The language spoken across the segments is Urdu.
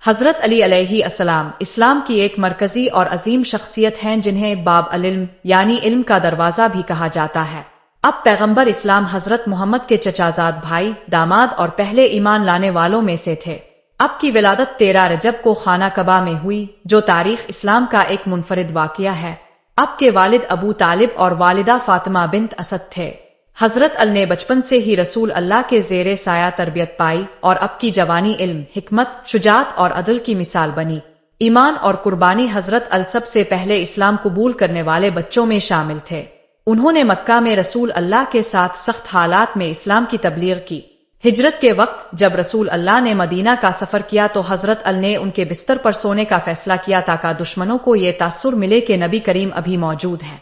حضرت علی علیہ السلام اسلام کی ایک مرکزی اور عظیم شخصیت ہیں جنہیں باب العلم یعنی علم کا دروازہ بھی کہا جاتا ہے۔ اب پیغمبر اسلام حضرت محمد کے چچازاد بھائی، داماد اور پہلے ایمان لانے والوں میں سے تھے۔ اب کی ولادت 13 رجب کو خانہ کعبہ میں ہوئی، جو تاریخ اسلام کا ایک منفرد واقعہ ہے۔ اب کے والد ابو طالب اور والدہ فاطمہ بنت اسد تھے۔ حضرت علی نے بچپن سے ہی رسول اللہ کے زیر سایہ تربیت پائی اور اب کی جوانی علم، حکمت، شجاعت اور عدل کی مثال بنی۔ ایمان اور قربانی حضرت علی سب سے پہلے اسلام قبول کرنے والے بچوں میں شامل تھے۔ انہوں نے مکہ میں رسول اللہ کے ساتھ سخت حالات میں اسلام کی تبلیغ کی۔ ہجرت کے وقت جب رسول اللہ نے مدینہ کا سفر کیا تو حضرت علی نے ان کے بستر پر سونے کا فیصلہ کیا تاکہ دشمنوں کو یہ تاثر ملے کہ نبی کریم ابھی موجود ہیں۔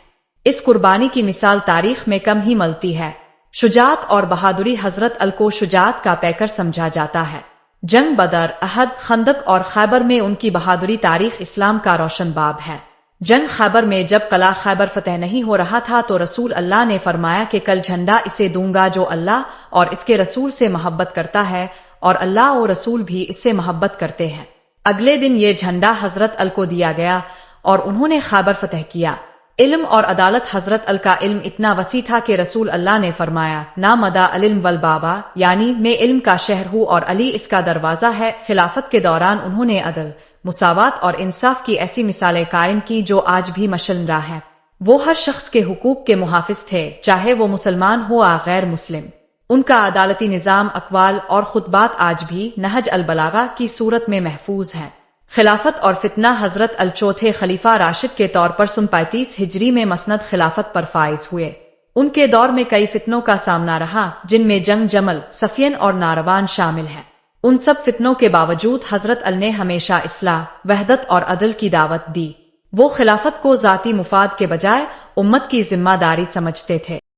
اس قربانی کی مثال تاریخ میں کم ہی ملتی ہے۔ شجاعت اور بہادری حضرت علی کو شجاعت کا پیکر سمجھا جاتا ہے۔ جنگ بدر، احد، خندق اور خیبر میں ان کی بہادری تاریخ اسلام کا روشن باب ہے۔ جنگ خیبر میں جب قلعہ خیبر فتح نہیں ہو رہا تھا تو رسول اللہ نے فرمایا کہ کل جھنڈا اسے دوں گا جو اللہ اور اس کے رسول سے محبت کرتا ہے، اور اللہ اور رسول بھی اس سے محبت کرتے ہیں۔ اگلے دن یہ جھنڈا حضرت علی کو دیا گیا اور انہوں نے خیبر فتح کیا۔ علم اور عدالت حضرت علی کا علم اتنا وسیع تھا کہ رسول اللہ نے فرمایا، نا مدا علم والبابا، یعنی میں علم کا شہر ہوں اور علی اس کا دروازہ ہے۔ خلافت کے دوران انہوں نے عدل، مساوات اور انصاف کی ایسی مثالیں قائم کی جو آج بھی مشعل راہ ہیں۔ وہ ہر شخص کے حقوق کے محافظ تھے، چاہے وہ مسلمان ہو یا غیر مسلم۔ ان کا عدالتی نظام، اقوال اور خطبات آج بھی نہج البلاغہ کی صورت میں محفوظ ہیں۔ خلافت اور فتنہ حضرت علی چوتھے خلیفہ راشد کے طور پر 35 ہجری میں مسند خلافت پر فائز ہوئے۔ ان کے دور میں کئی فتنوں کا سامنا رہا، جن میں جنگ جمل، صفین اور ناروان شامل ہیں۔ ان سب فتنوں کے باوجود حضرت علی نے ہمیشہ اصلاح، وحدت اور عدل کی دعوت دی۔ وہ خلافت کو ذاتی مفاد کے بجائے امت کی ذمہ داری سمجھتے تھے۔